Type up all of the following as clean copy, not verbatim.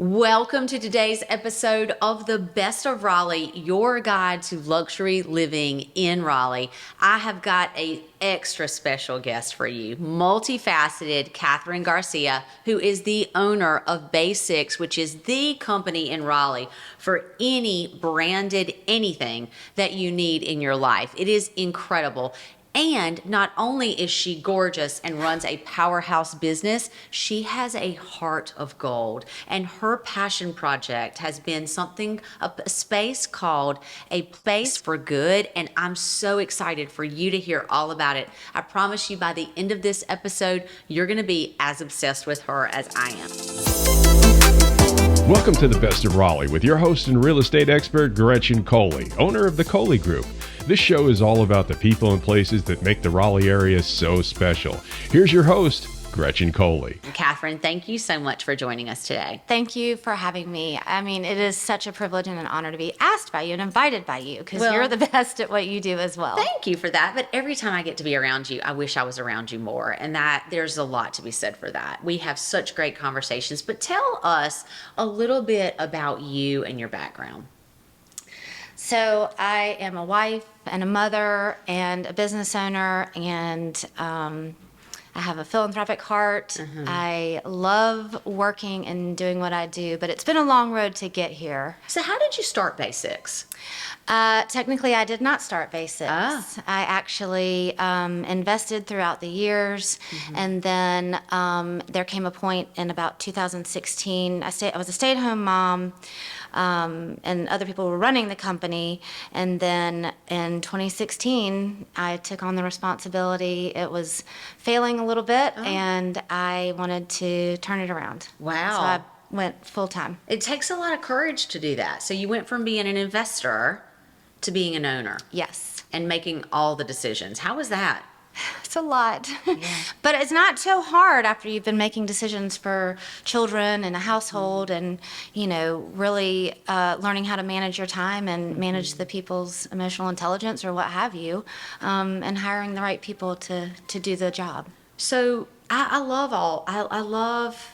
Welcome to today's episode of the Best of Raleigh, your guide to luxury living in Raleigh. I have got an extra special guest for you, multifaceted Katherine Garcia, who is the owner of Basics, which is the company in Raleigh for any branded anything that you need in your life. It is incredible. And not only is she gorgeous and runs a powerhouse business, she has a heart of gold. And her passion project has been a space called A Place for Good. And I'm so excited for you to hear all about it. I promise you by the end of this episode, you're going to be as obsessed with her as I am. Welcome to the Best of Raleigh with your host and real estate expert, Gretchen Coley, owner of the Coley Group. This show is all about the people and places that make the Raleigh area so special. Here's your host, Gretchen Coley. Katherine, thank you so much for joining us today. Thank you for having me. I mean, it is such a privilege and an honor to be asked by you and invited by you because you're the best at what you do as well. Thank you for that. But every time I get to be around you, I wish I was around you more. And that there's a lot to be said for that. We have such great conversations. But tell us a little bit about you and your background. So I am a wife and a mother and a business owner, and I have a philanthropic heart. Mm-hmm. I love working and doing what I do, but it's been a long road to get here. So how did you start Basics? Technically, I did not start Basics. I actually invested throughout the years, mm-hmm. and then there came a point in about 2016. I was a stay-at-home mom, and other people were running the company. And then in 2016, I took on the responsibility. It was failing a little bit, and I wanted to turn it around. Wow. So I went full time. It takes a lot of courage to do that. So you went from being an investor to being an owner. Yes. And making all the decisions. How was that? It's a lot. Yeah. But it's not so hard after you've been making decisions for children and a household, and, really learning how to manage your time and manage the people's emotional intelligence or what have you, and hiring the right people to do the job. So I love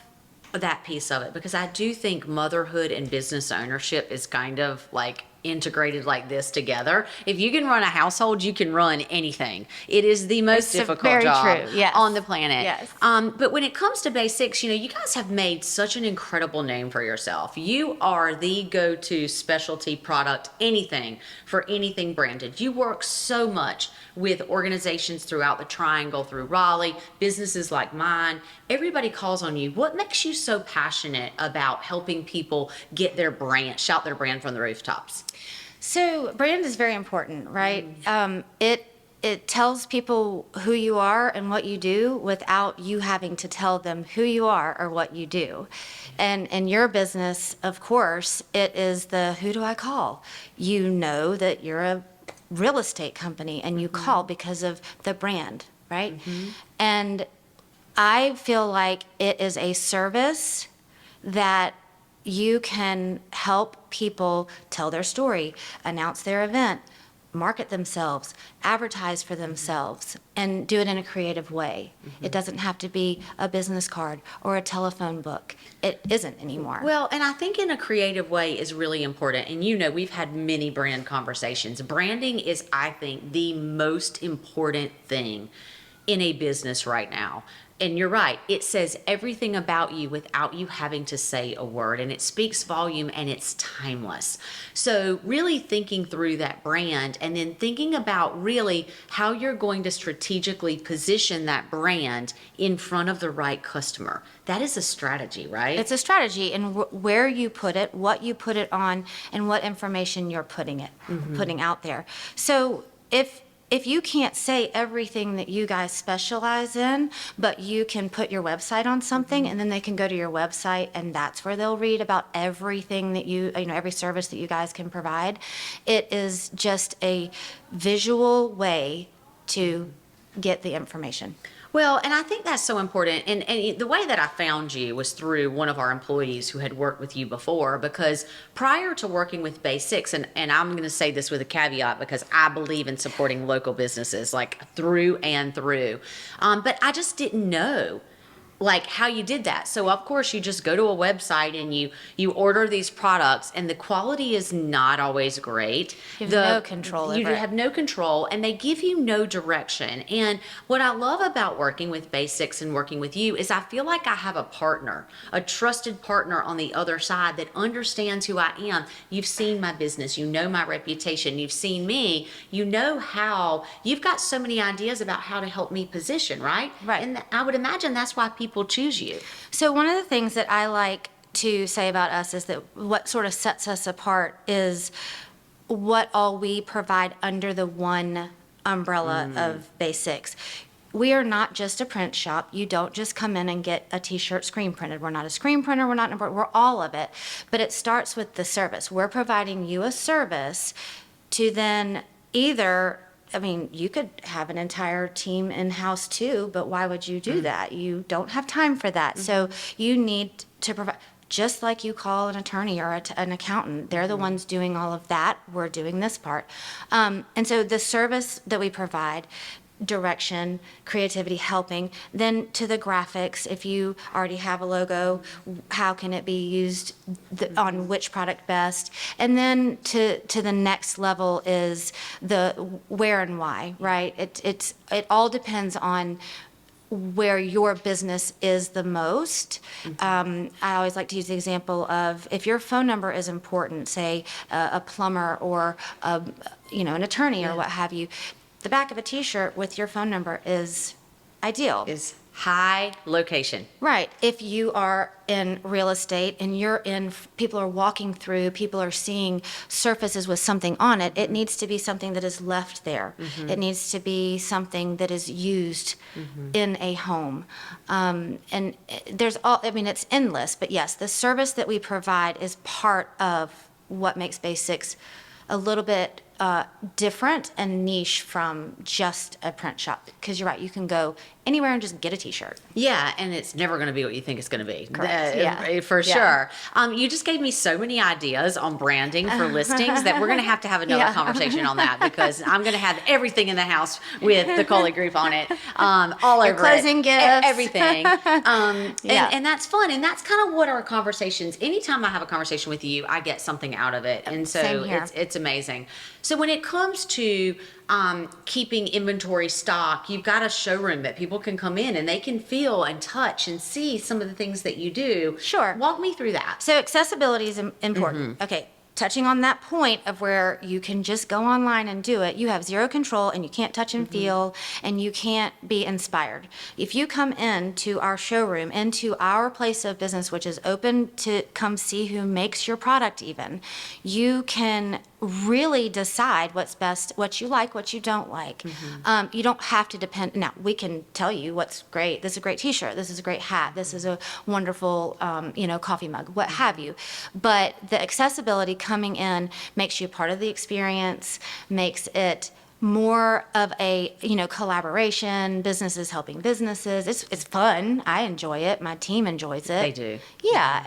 that piece of it, because I do think motherhood and business ownership is kind of like integrated like this together. If you can run a household, you can run anything. It is the most difficult job on the planet. Yes. But when it comes to Basics, you guys have made such an incredible name for yourself. You are the go-to specialty product, anything for anything branded. You work so much with organizations throughout the Triangle, through Raleigh, businesses like mine. Everybody calls on you. What makes you so passionate about helping people get their brand, shout their brand from the rooftops? So brand is very important, right? It tells people who you are and what you do without you having to tell them who you are or what you do. And in your business, of course, it is the who do I call? You know that you're a real estate company and you call because of the brand, right? Mm-hmm. And I feel like it is a service that you can help people tell their story, announce their event, market themselves, advertise for themselves, and do it in a creative way. Mm-hmm. It doesn't have to be a business card or a telephone book. It isn't anymore. Well, and I think in a creative way is really important. And we've had many brand conversations. Branding is, I think, the most important thing in a business right now. And you're right, it says everything about you without you having to say a word, and it speaks volume, and it's timeless. So really thinking through that brand, and then thinking about really how you're going to strategically position that brand in front of the right customer. That is a strategy, right? It's a strategy, and where you put it, what you put it on, and what information you're putting out there. So if you can't say everything that you guys specialize in, but you can put your website on something, and then they can go to your website, and that's where they'll read about everything that every service that you guys can provide. It is just a visual way to get the information. Well, and I think that's so important. And the way that I found you was through one of our employees who had worked with you before, because prior to working with Basics, and I'm going to say this with a caveat because I believe in supporting local businesses like through and through, but I just didn't know like how you did that. So of course you just go to a website and you order these products, and the quality is not always great. You have no control over You it. have no control, and they give you no direction. And what I love about working with Basics and working with you is I feel like I have a partner, a trusted partner on the other side that understands who I am. You've seen my business, you know my reputation, you've seen me, you know how you've got so many ideas about how to help me position, right? Right. And I would imagine that's why people choose you. So one of the things that I like to say about us is that what sort of sets us apart is what all we provide under the one umbrella of Basics. We are not just a print shop. You don't just come in and get a t-shirt screen printed. We're not a screen printer. We're not an embroiderer. We're all of it. But it starts with the service. We're providing you a service to then either, I mean, you could have an entire team in-house too, but why would you do that? You don't have time for that. So you need to provide, just like you call an attorney or an accountant, they're the ones doing all of that. We're doing this part. And so the service that we provide, direction, creativity, helping, then to the graphics, if you already have a logo, how can it be used on which product best? And then to the next level is the where and why, right? It all depends on where your business is the most. I always like to use the example of if your phone number is important, say a plumber or an attorney or what have you, the back of a t-shirt with your phone number is ideal. Is high location. Right. If you are in real estate and people are walking through, people are seeing surfaces with something on it, it needs to be something that is left there. It needs to be something that is used in a home. And it's endless, but yes, the service that we provide is part of what makes Basics a little bit different and niche from just a print shop. Because you're right, you can go anywhere and just get a t-shirt. Yeah, and it's never going to be what you think it's going to be. Correct. For sure. You just gave me so many ideas on branding for listings that we're going to have another conversation on that, because I'm going to have everything in the house with the Coley Group on it, all over closing it, gifts. everything. And that's fun, and that's kind of what our conversations. Anytime I have a conversation with you, I get something out of it, and so Same here. it's amazing. So when it comes to keeping inventory stock, you've got a showroom that people can come in and they can feel and touch and see some of the things that you do. Sure. Walk me through that. So accessibility is important. Okay, touching on that point of where you can just go online and do it, you have zero control and you can't touch and feel and you can't be inspired. If you come into our showroom, into our place of business, which is open to come see who makes your product even, you can really decide what's best, what you like, what you don't like. You don't have to depend. Now, we can tell you what's great. This is a great t-shirt. This is a great hat. This is a wonderful, coffee mug, what have you. But the accessibility coming in makes you part of the experience, makes it more of a, collaboration, businesses helping businesses. It's fun. I enjoy it. My team enjoys it. They do. Yeah.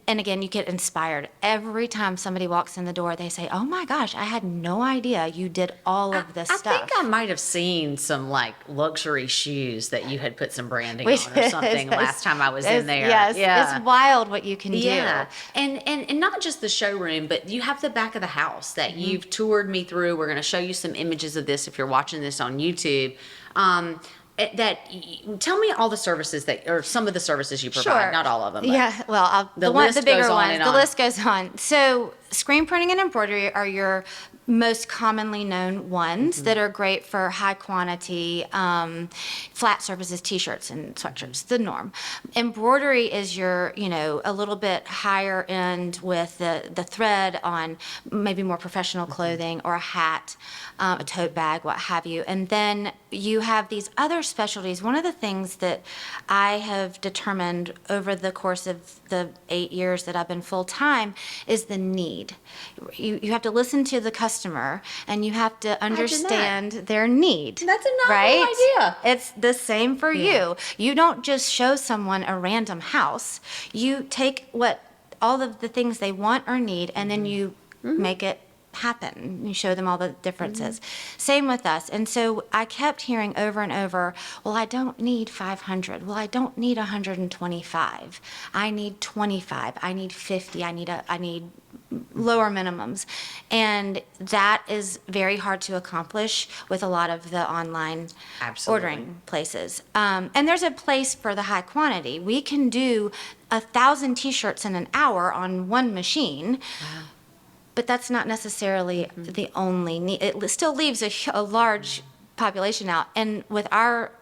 And again, you get inspired. Every time somebody walks in the door, they say, oh my gosh, I had no idea you did all of this stuff. I think I might have seen some luxury shoes that you had put some branding on or something last time I was in there. Yes, yeah. It's wild what you can do. Yeah, and not just the showroom, but you have the back of the house that you've toured me through. We're going to show you some images of this if you're watching this on YouTube. Tell me all the services or some of the services you provide, not all of them. But yeah, well, the bigger ones. The list goes on. So screen printing and embroidery are your most commonly known ones that are great for high quantity flat surfaces, t-shirts and sweatshirts, the norm. Embroidery is your, a little bit higher end with the thread on maybe more professional clothing or a hat, a tote bag, what have you. And then you have these other specialties. One of the things that I have determined over the course of the 8 years that I've been full-time is the need. You have to listen to the customer and you have to understand their need. That's a novel idea. It's the same for you. You don't just show someone a random house. You take all of the things they want or need and then you make it happen. You show them all the differences. Same with us. And so I kept hearing over and over, well, I don't need 500. Well, I don't need 125. I need 25. I need 50. I need lower minimums. And that is very hard to accomplish with a lot of the online ordering places. And there's a place for the high quantity. We can do 1,000 t-shirts in an hour on one machine. Wow. But that's not necessarily the only need. It still leaves a large population out. And with our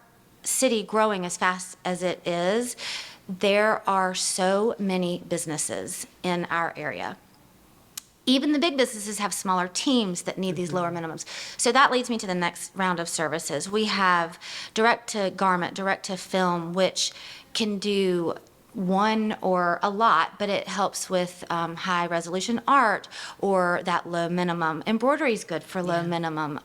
city growing as fast as it is, there are so many businesses in our area. Even the big businesses have smaller teams that need these lower minimums. So that leads me to the next round of services. We have direct to garment, direct to film, which can do one or a lot, but it helps with high resolution art or that low minimum. Embroidery is good for low minimum.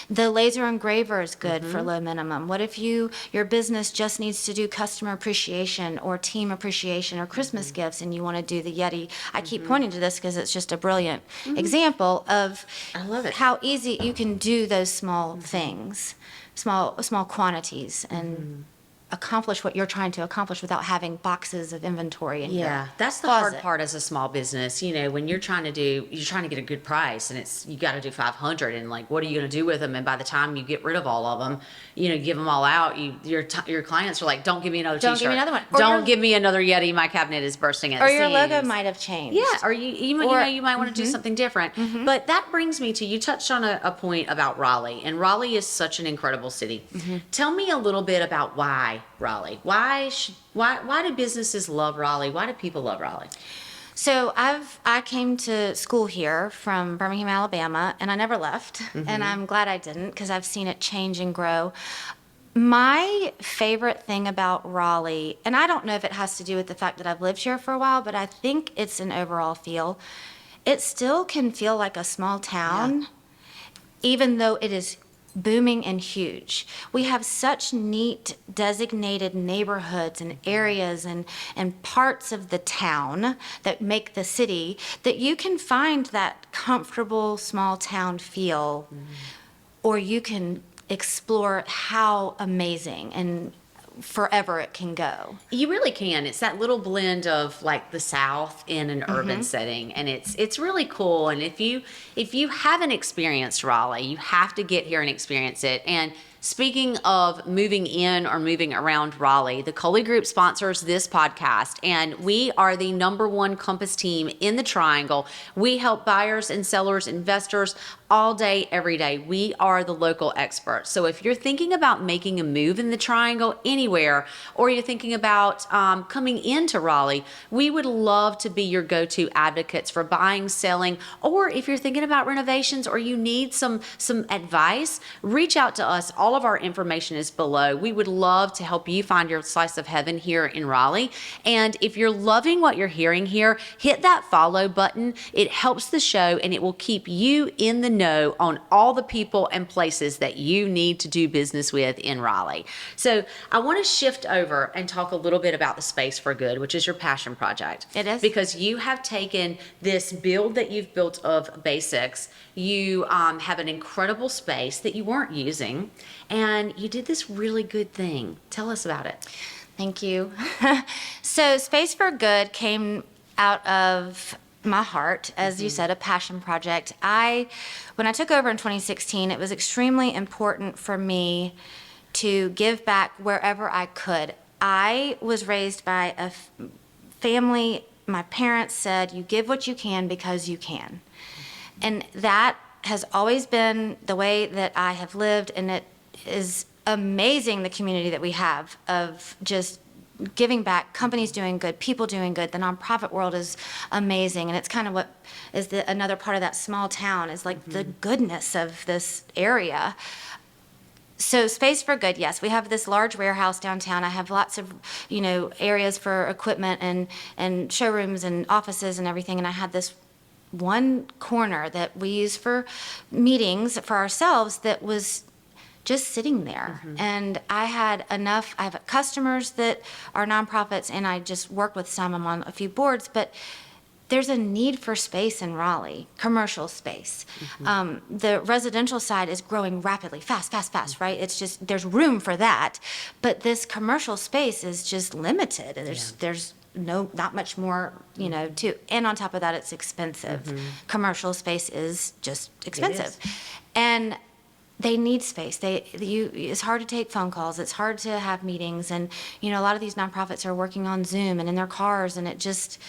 The laser engraver is good for low minimum. What if your business just needs to do customer appreciation or team appreciation or Christmas gifts and you want to do the Yeti? I keep pointing to this because it's just a brilliant example of I love it. how easy you can do those small things, small quantities, and accomplish what you're trying to accomplish without having boxes of inventory in your that's the closet. hard part as a small business. You know, when you're trying to get a good price, and you got to do 500, and like, what are you going to do with them? And by the time you get rid of all of them, give them all out. Your clients are like, don't give me another Don't t-shirt. give me another one. Don't give me another Yeti. My cabinet is bursting at Or the your seams. logo might have changed. Yeah, or you might want to do something different. But that brings me to, you touched on a point about Raleigh, and Raleigh is such an incredible city. Tell me a little bit about why Raleigh. Why do businesses love Raleigh? Why do people love Raleigh? So I came to school here from Birmingham, Alabama, and I never left. And I'm glad I didn't, because I've seen it change and grow. My favorite thing about Raleigh, and I don't know if it has to do with the fact that I've lived here for a while, but I think it's an overall feel. It still can feel like a small town, even though it is booming and huge. We have such neat designated neighborhoods and areas and parts of the town that make the city that you can find that comfortable small town feel, or you can explore how amazing and forever it can go. You really can. It's that little blend of like the South in an urban setting, and it's really cool. And if you haven't experienced Raleigh, you have to get here and experience it. And speaking of moving in or moving around Raleigh, the Coley Group sponsors this podcast, and we are the #1 Compass team in the Triangle. We help buyers and sellers, investors, all day, every day. We are the local experts. So if you're thinking about making a move in the Triangle anywhere, or you're thinking about coming into Raleigh, we would love to be your go-to advocates for buying, selling, or if you're thinking about renovations or you need some advice, reach out to us. All of our information is below. We would love to help you find your slice of heaven here in Raleigh. And if you're loving what you're hearing here, hit that follow button. It helps the show, and it will keep you in the know on all the people and places that you need to do business with in Raleigh. So I want to shift over and talk a little bit about the Space for Good, which is your passion project. It is. Because you have taken this build that you've built of basics. You have an incredible space that you weren't using, and you did this really good thing. Tell us about it. Thank you. So Space for Good came out of my heart, as you said, a passion project. When I took over in 2016, it was extremely important for me to give back wherever I could. I was raised by a family. My parents said, you give what you can because you can. And that has always been the way that I have lived, and it is amazing, the community that we have of just giving back, companies doing good, people doing good. The nonprofit world is amazing, and it's kind of what is another part of that small town is like the goodness of this area. So Space for Good, yes, we have this large warehouse downtown. I have lots of, areas for equipment and showrooms and offices and everything, and I had this one corner that we use for meetings for ourselves that was just sitting there. And I have customers that are nonprofits, and I just work with some. I'm on a few boards, but there's a need for space in Raleigh, commercial space. The residential side is growing rapidly, fast, right? It's just, there's room for that. But this commercial space is just limited. And there's not much more, and on top of that, it's expensive. Commercial space is just expensive. And they need space. It's hard to take phone calls. It's hard to have meetings. And, a lot of these nonprofits are working on Zoom and in their cars. And it just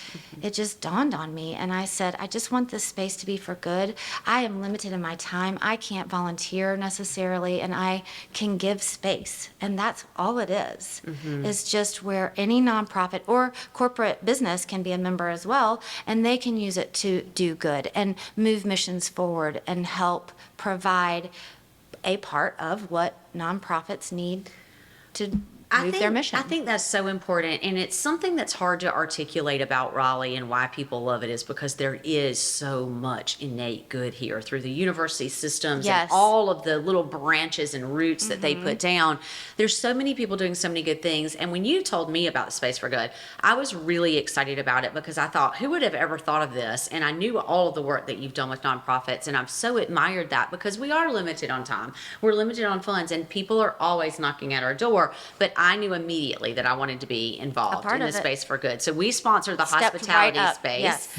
dawned on me. And I said, I just want this space to be for good. I am limited in my time. I can't volunteer necessarily, and I can give space. And that's all it is. It's just where any nonprofit or corporate business can be a member as well. And they can use it to do good and move missions forward and help provide a part of what nonprofits need to move their mission. I think that's so important, and it's something that's hard to articulate about Raleigh and why people love it is because there is so much innate good here through the university systems and all of the little branches and roots that they put down. There's so many people doing so many good things, and when you told me about the Space for Good, I was really excited about it because I thought, who would have ever thought of this? And I knew all of the work that you've done with nonprofits, and I've so admired that because we are limited on time. We're limited on funds, and people are always knocking at our door, but I knew immediately that I wanted to be involved in the Space for Good. So we sponsor the hospitality space,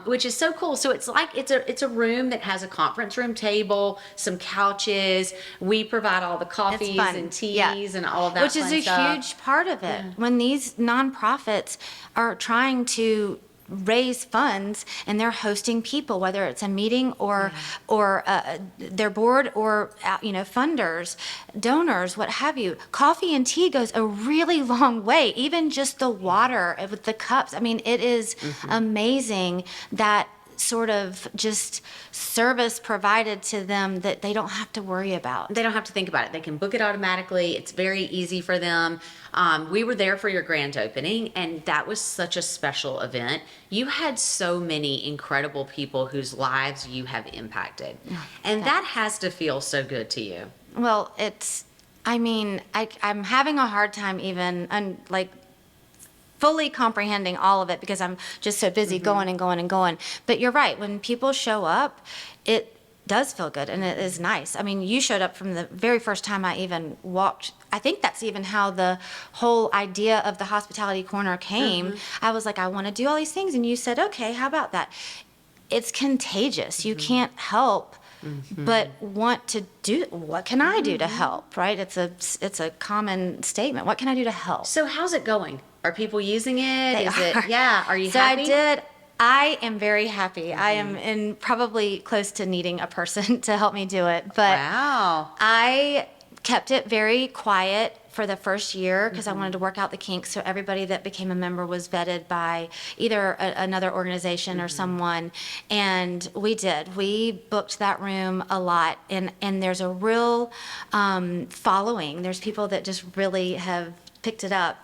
which is so cool. So it's like it's a room that has a conference room table, some couches. We provide all the coffees and teas and all of that, which is a huge part of it. When these nonprofits are trying to raise funds and they're hosting people, whether it's a meeting or their board or funders, donors, what have you. Coffee and tea goes a really long way. Even just the water with the cups. I mean, it is amazing that sort of just service provided to them that they don't have to worry about. They don't have to think about it. They can book it automatically. It's very easy for them. We were there for your grand opening, and that was such a special event. You had so many incredible people whose lives you have impacted. And that has to feel so good to you. Well, I'm having a hard time even, fully comprehending all of it because I'm just so busy going and going and going. But you're right. When people show up, it does feel good and it is nice. I mean, you showed up from the very first time I even walked. I think that's even how the whole idea of the hospitality corner came. I was like, I want to do all these things. And you said, okay, how about that? It's contagious. You can't help but want to do, what can I do to help, right? It's a common statement. What can I do to help? So how's it going? Are people using it? They are. Are you so happy? I am very happy. I am probably close to needing a person to help me do it. But wow. I kept it very quiet for the first year because I wanted to work out the kinks. So everybody that became a member was vetted by either another organization or someone. And we did. We booked that room a lot. And there's a real following. There's people that just really have picked it up.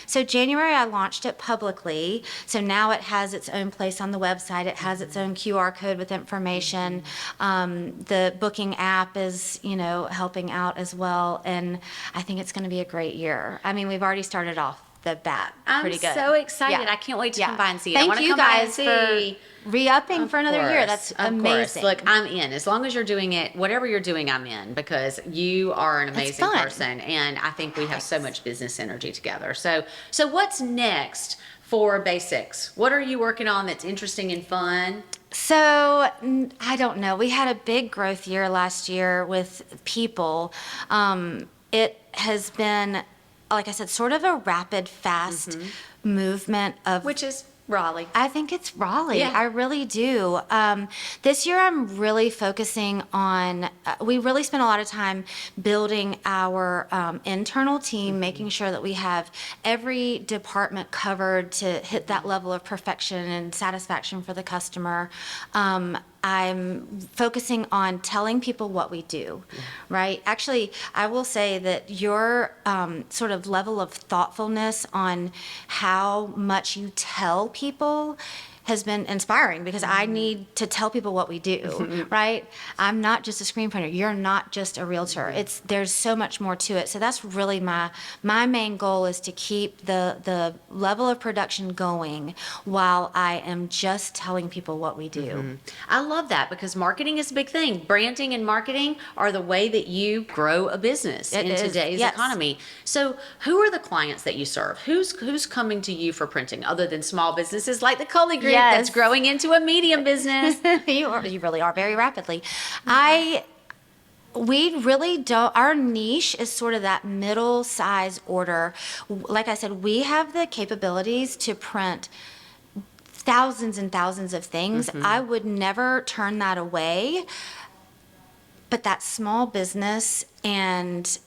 So January, I launched it publicly. So now it has its own place on the website. It has its own QR code with information. The booking app is, helping out as well. And I think it's going to be a great year. I mean, we've already started off the bat pretty good. I'm so excited. Yeah. I can't wait to come by and see it. Thank I want to you come by and guys see. for re-upping for another year. That's amazing. Course. Look, I'm in. As long as you're doing it, whatever you're doing, I'm in because you are an amazing person, and I think we have so much business energy together. So what's next for Basics? What are you working on that's interesting and fun? So I don't know. We had a big growth year last year with people. It has been, like I said, sort of a rapid, fast movement of... Which is Raleigh. I think it's Raleigh. Yeah. I really do. This year I'm really focusing on, we really spent a lot of time building our internal team, making sure that we have every department covered to hit that level of perfection and satisfaction for the customer. I'm focusing on telling people what we do, right? Actually, I will say that your sort of level of thoughtfulness on how much you tell people has been inspiring because I need to tell people what we do, right? I'm not just a screen printer. You're not just a realtor. There's so much more to it. So that's really my main goal, is to keep the level of production going while I am just telling people what we do. I love that, because marketing is a big thing. Branding and marketing are the way that you grow a business in today's economy. So who are the clients that you serve? Who's coming to you for printing, other than small businesses like the Coley Group that's growing into a medium business? You really are, very rapidly. We really don't, our niche is sort of that middle size order. Like I said, we have the capabilities to print thousands and thousands of things. I would never turn that away. But that small business, and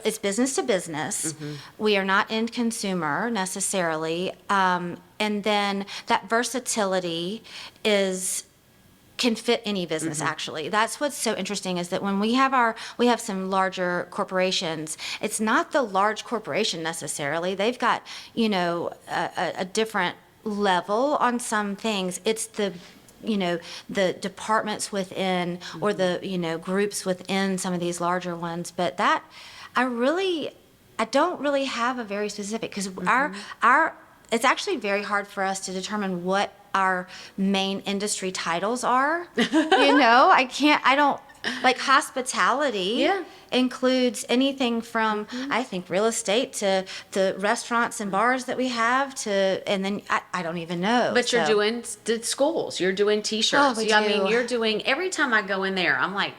it's business to business. We are not end consumer necessarily. And then that versatility can fit any business, actually. That's what's so interesting, is that when we have some larger corporations, it's not the large corporation necessarily. They've got, a different level on some things. It's the departments within, or the, groups within some of these larger ones. But that, I don't really have a very specific, because it's actually very hard for us to determine what our main industry titles are. I don't, like hospitality includes anything from, I think, real estate to the restaurants and bars that we have and then I don't even know. But you're doing the schools, you're doing t-shirts. Oh, I mean, you're doing, every time I go in there, I'm like,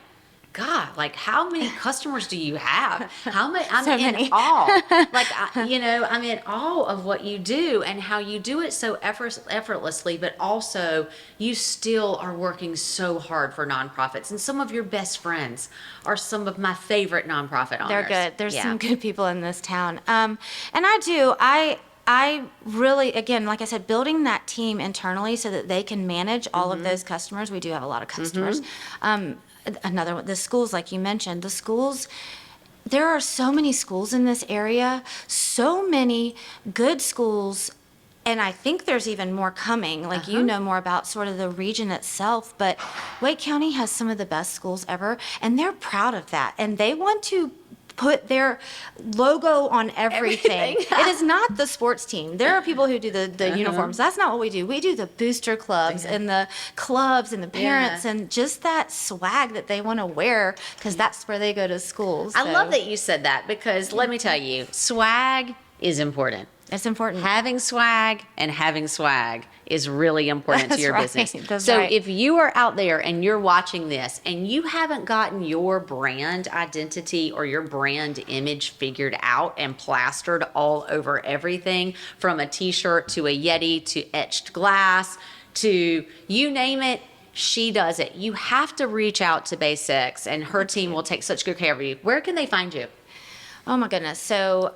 God, like, how many customers do you have? How many? I'm in awe. Like, I'm in awe of what you do and how you do it so effortlessly, but also you still are working so hard for nonprofits. And some of your best friends are some of my favorite nonprofit owners. They're good. There's some good people in this town. And I really, again, like I said, building that team internally so that they can manage all of those customers. We do have a lot of customers. Another one, the schools, like you mentioned, the schools, there are so many schools in this area, so many good schools, and I think there's even more coming. Like, you know more about sort of the region itself, but Wake County has some of the best schools ever, and they're proud of that, and they want to put their logo on everything. It is not the sports team. There are people who do the uniforms. That's not what we do. We do the booster clubs and the clubs and the parents and just that swag that they want to wear, because that's where they go to school. So. I love that you said that, because let me tell you, swag is important. It's important. Having swag is really important to your business. That's so right. if you are out there and you're watching this and you haven't gotten your brand identity or your brand image figured out and plastered all over everything, from a t-shirt to a Yeti to etched glass to you name it, she does it. You have to reach out to Basics, and her team will take such good care of you. Where can they find you? Oh my goodness. So,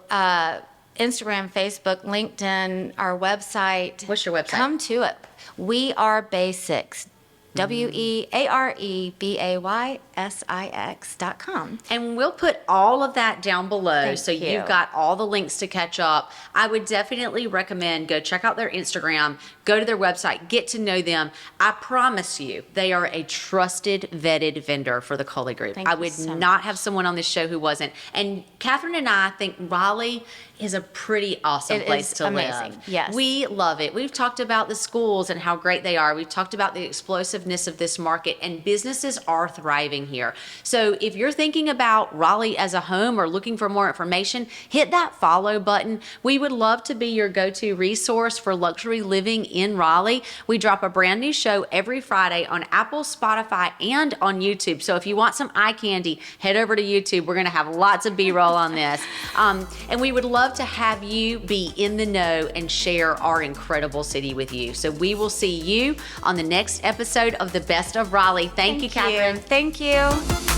Instagram, Facebook, LinkedIn, our website. What's your website? Come to it. We are Basics. WeAreBaysix.com. And we'll put all of that down below. Thank so you. You've got all the links to catch up. I would definitely recommend go check out their Instagram, go to their website, get to know them. I promise you, they are a trusted, vetted vendor for the Coley Group. Thank I you would so not have someone on this show who wasn't. And Katherine and I think Raleigh is a pretty awesome place to amazing. live. Yes. We love it. We've talked about the schools and how great they are. We've talked about the explosiveness of this market, and businesses are thriving here. So if you're thinking about Raleigh as a home or looking for more information, hit that follow button. We would love to be your go-to resource for luxury living in Raleigh. We drop a brand new show every Friday on Apple, Spotify, and on YouTube. So if you want some eye candy, head over to YouTube. We're going to have lots of B-roll on this. And we would love to have you be in the know and share our incredible city with you. So we will see you on the next episode of The Best of Raleigh. Thank you, Katherine. Thank you.